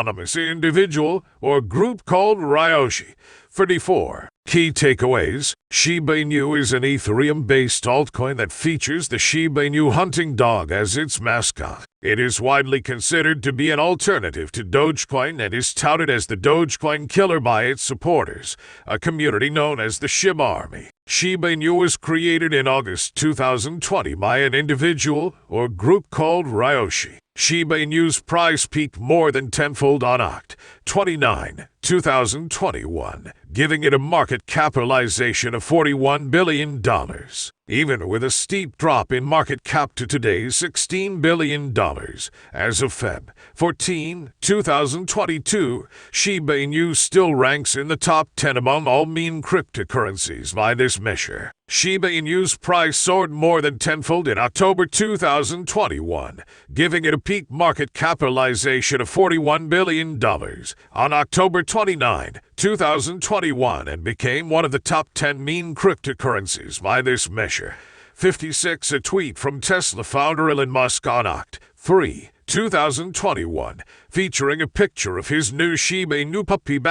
anonymous individual or group called Ryoshi. 34. Key takeaways. Shiba Inu is an Ethereum-based altcoin that features the Shiba Inu hunting dog as its mascot. It is widely considered to be an alternative to Dogecoin and is touted as the Dogecoin killer by its supporters, a community known as the Shiba Army. Shiba Inu was created in August 2020 by an individual or group called Ryoshi. Shiba Inu's price peaked more than tenfold on Oct. 29, 2021, giving it a market capitalization of $41 billion. Even with a steep drop in market cap to today's $16 billion. As of Feb 14, 2022, Shiba Inu still ranks in the top 10 among all meme cryptocurrencies by this measure. Shiba Inu's price soared more than tenfold in October 2021, giving it a peak market capitalization of $41 billion on October 29, 2021, and became one of the top 10 meme cryptocurrencies by this measure. 56. A tweet from Tesla founder Elon Musk on Oct. 3, 2021, featuring a picture of his new Shiba Inu puppy /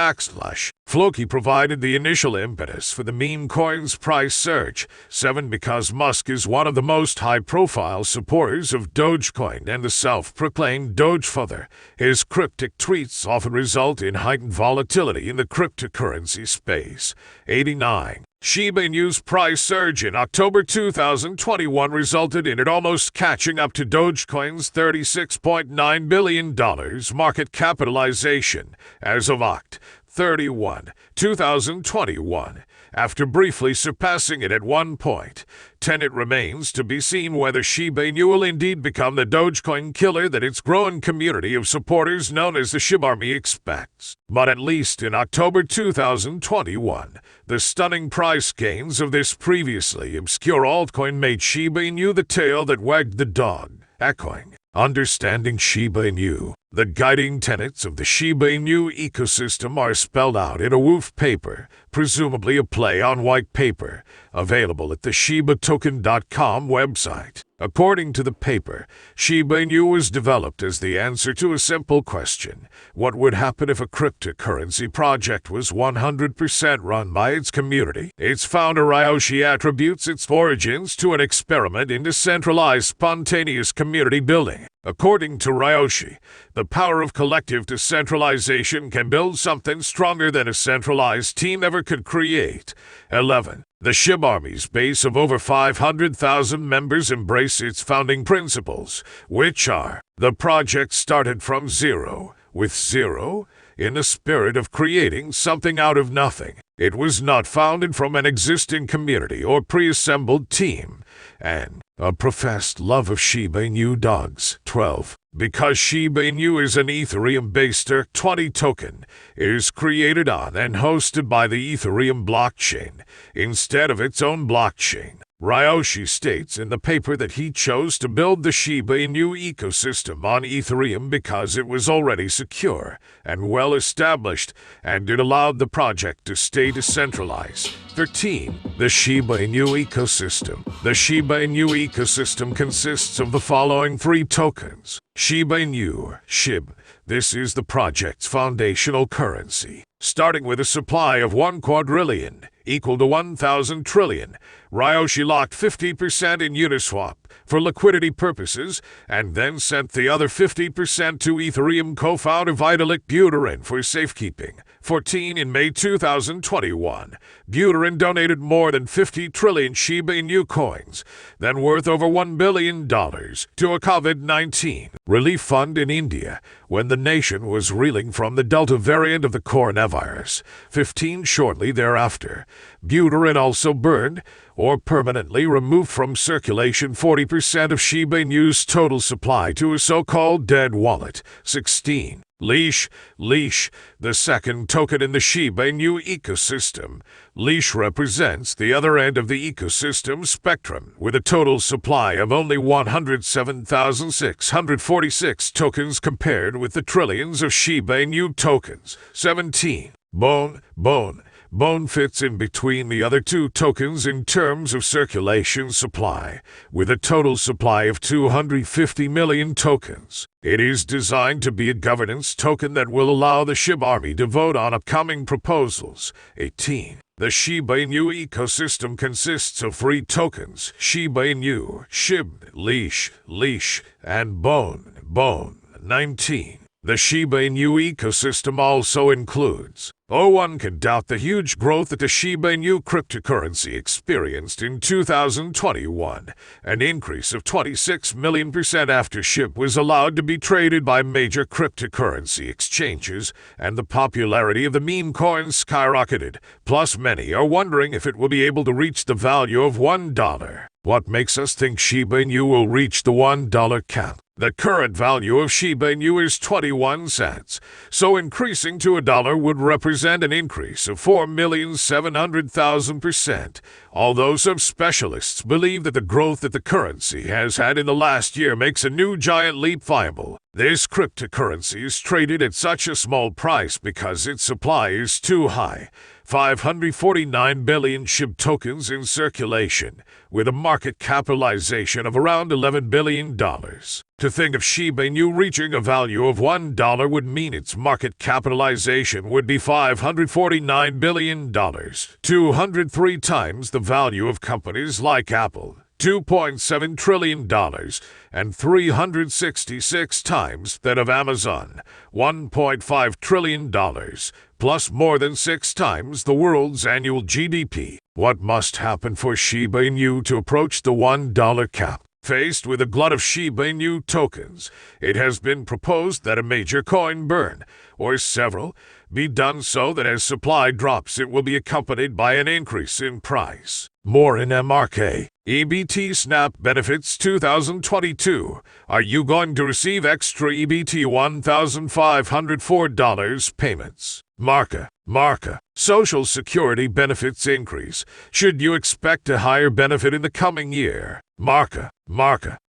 Floki provided the initial impetus for the meme coin's price surge. 7. Because Musk is one of the most high-profile supporters of Dogecoin and the self-proclaimed Doge father, his cryptic tweets often result in heightened volatility in the cryptocurrency space. 89. Shiba Inu's price surge in October 2021 resulted in it almost catching up to Dogecoin's $36.9 billion market capitalization as of Oct. 31, 2021, after briefly surpassing it at one point. 10. It remains to be seen whether Shiba Inu will indeed become the Dogecoin killer that its growing community of supporters known as the Shiba Army expects. But at least in October 2021, the stunning price gains of this previously obscure altcoin made Shiba Inu the tail that wagged the dog. Echoing, understanding Shiba Inu. The guiding tenets of the Shiba Inu ecosystem are spelled out in a woof paper, presumably a play on white paper, available at the shibatoken.com website. According to the paper, Shiba Inu was developed as the answer to a simple question: what would happen if a cryptocurrency project was 100% run by its community? Its founder Ryoshi attributes its origins to an experiment in decentralized spontaneous community building. According to Ryoshi, the power of collective decentralization can build something stronger than a centralized team ever could create. 11. The Shiba Army's base of over 500,000 members embrace its founding principles, which are: the project started from zero, with zero, in the spirit of creating something out of nothing. It was not founded from an existing community or pre-assembled team, and a professed love of Shiba Inu dogs. 12. Because Shiba Inu is an Ethereum-based ERC20 token, it is created on and hosted by the Ethereum blockchain, instead of its own blockchain. Ryoshi states in the paper that he chose to build the Shiba Inu ecosystem on Ethereum because it was already secure and well established, and it allowed the project to stay decentralized. 13. The Shiba Inu ecosystem. The Shiba Inu ecosystem consists of the following three tokens. Shiba Inu, SHIB. This is the project's foundational currency. Starting with a supply of 1 quadrillion, equal to 1,000 trillion, Ryoshi locked 50% in Uniswap for liquidity purposes, and then sent the other 50% to Ethereum co-founder Vitalik Buterin for safekeeping. 14. In May 2021, Buterin donated more than 50 trillion Shiba Inu coins, then worth over $1 billion, to a COVID-19 relief fund in India, when the nation was reeling from the Delta variant of the coronavirus. 15. Shortly thereafter, Buterin also burned, or permanently removed from circulation, 40% of Shiba Inu's total supply to a so-called dead wallet. 16. Leash, the second token in the Shiba Inu ecosystem. Leash represents the other end of the ecosystem spectrum, with a total supply of only 107,646 tokens compared with the trillions of Shiba Inu tokens. 17. Bone, BONE fits in between the other two tokens in terms of circulation supply, with a total supply of 250 million tokens. It is designed to be a governance token that will allow the SHIB army to vote on upcoming proposals. 18. The Shiba Inu ecosystem consists of 3 tokens: Shiba Inu, SHIB, Leash, and BONE. 19. The Shiba Inu ecosystem also includes. One can doubt the huge growth that the Shiba Inu cryptocurrency experienced in 2021, an increase of 26 million% after SHIB was allowed to be traded by major cryptocurrency exchanges, and the popularity of the meme coin skyrocketed. Plus, many are wondering if it will be able to reach the value of $1. What makes us think Shiba Inu will reach the $1 cap? The current value of Shiba Inu is 21 cents, so increasing to $1 would represent an increase of 4,700,000%. Although some specialists believe that the growth that the currency has had in the last year makes a new giant leap viable, this cryptocurrency is traded at such a small price because its supply is too high. 549 billion SHIB tokens in circulation, with a market capitalization of around $11 billion. To think of Shiba Inu reaching a value of $1 would mean its market capitalization would be $549 billion, 203 times the value of companies like Apple, $2.7 trillion, and 366 times that of Amazon, $1.5 trillion, plus more than 6 times the world's annual GDP. What must happen for Shiba Inu to approach the $1 cap? Faced with a glut of Shiba Inu tokens, it has been proposed that a major coin burn, or several, be done so that as supply drops it will be accompanied by an increase in price. More in MRK. EBT Snap Benefits 2022. Are you going to receive extra EBT $1,504 payments? Marka. Social Security benefits increase. Should you expect a higher benefit in the coming year? Marka.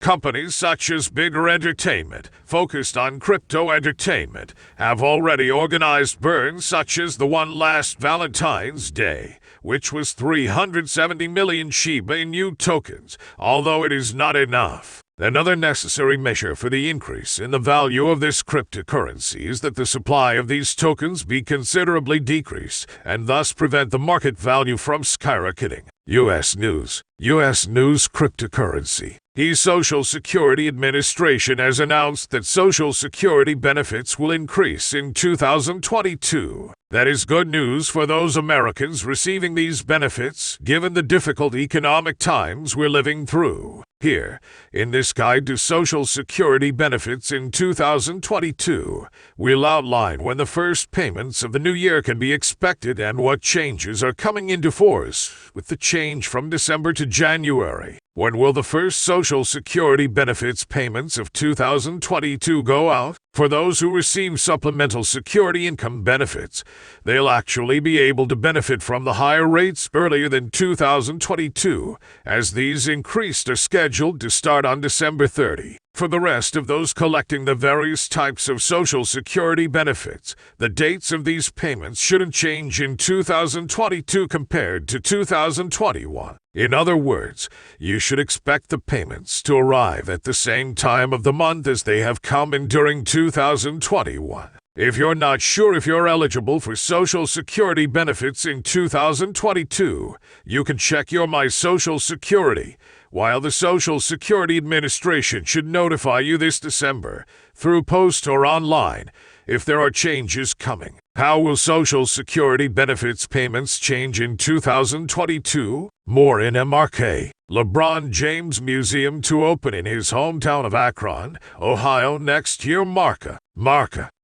Companies such as Bigger Entertainment, focused on crypto entertainment, have already organized burns such as the one last Valentine's Day, which was 370 million Shiba Inu tokens, although it is not enough. Another necessary measure for the increase in the value of this cryptocurrency is that the supply of these tokens be considerably decreased, and thus prevent the market value from skyrocketing. U.S. News cryptocurrency. The Social Security Administration has announced that Social Security benefits will increase in 2022. That is good news for those Americans receiving these benefits, given the difficult economic times we're living through. Here, in this guide to Social Security benefits in 2022, we'll outline when the first payments of the new year can be expected and what changes are coming into force with the change from December to January. When will the first Social Security benefits payments of 2022 go out? For those who receive supplemental security income benefits, they'll actually be able to benefit from the higher rates earlier than 2022, as these increased are scheduled to start on December 30. For the rest of those collecting the various types of Social Security benefits, the dates of these payments shouldn't change in 2022 compared to 2021. In other words, you should expect the payments to arrive at the same time of the month as they have come in during 2021. If you're not sure if you're eligible for Social Security benefits in 2022, you can check your My Social Security, while the Social Security Administration should notify you this December, through post or online, if there are changes coming. How will Social Security benefits payments change in 2022? More in MRK. LeBron James Museum to open in his hometown of Akron, Ohio next year. Marka.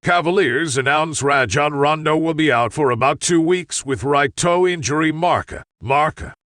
Cavaliers announce Rajon Rondo will be out for about 2 weeks with right toe injury. Marka.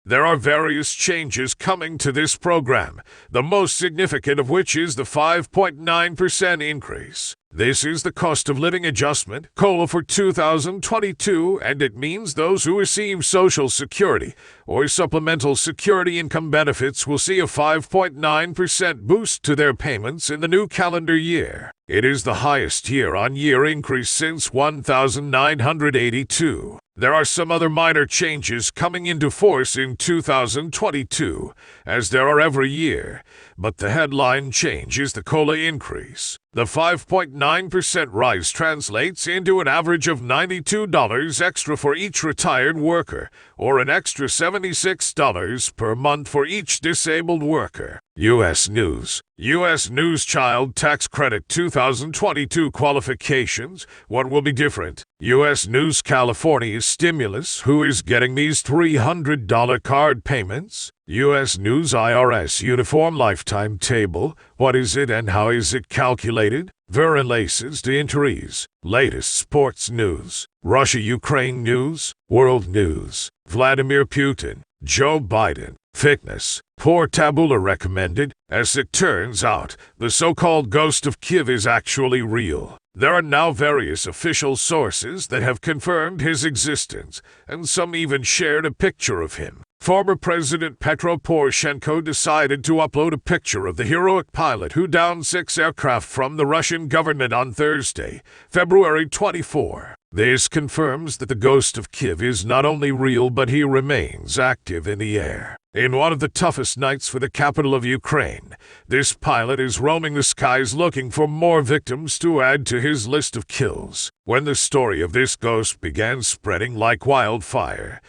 There are various changes coming to this program, the most significant of which is the 5.9% increase. This is the cost of living adjustment, COLA, for 2022, and it means those who receive Social Security or supplemental security income benefits will see a 5.9% boost to their payments in the new calendar year. It is the highest year-on-year increase since 1982. There are some other minor changes coming into force in 2022, as there are every year, but the headline change is the COLA increase. The 5.9% rise translates into an average of $92 extra for each retired worker, or an extra $76 per month for each disabled worker. U.S. News. U.S. News Child Tax Credit 2022 qualifications. What will be different? U.S. News California's stimulus. Who is getting these $300 card payments? U.S. News IRS Uniform Lifetime Table. What is it and how is it calculated? Verilaces de Interes. Latest sports news. Russia-Ukraine news. World news. Vladimir Putin. Joe Biden. Fitness. Poor tabula recommended. As it turns out, the so-called ghost of Kiev is actually real. There are now various official sources that have confirmed his existence, and some even shared a picture of him. Former President Petro Poroshenko decided to upload a picture of the heroic pilot who downed 6 aircraft from the Russian government on Thursday, February 24. This confirms that the ghost of Kiev is not only real but he remains active in the air. In one of the toughest nights for the capital of Ukraine, this pilot is roaming the skies looking for more victims to add to his list of kills. When the story of this ghost began spreading like wildfire,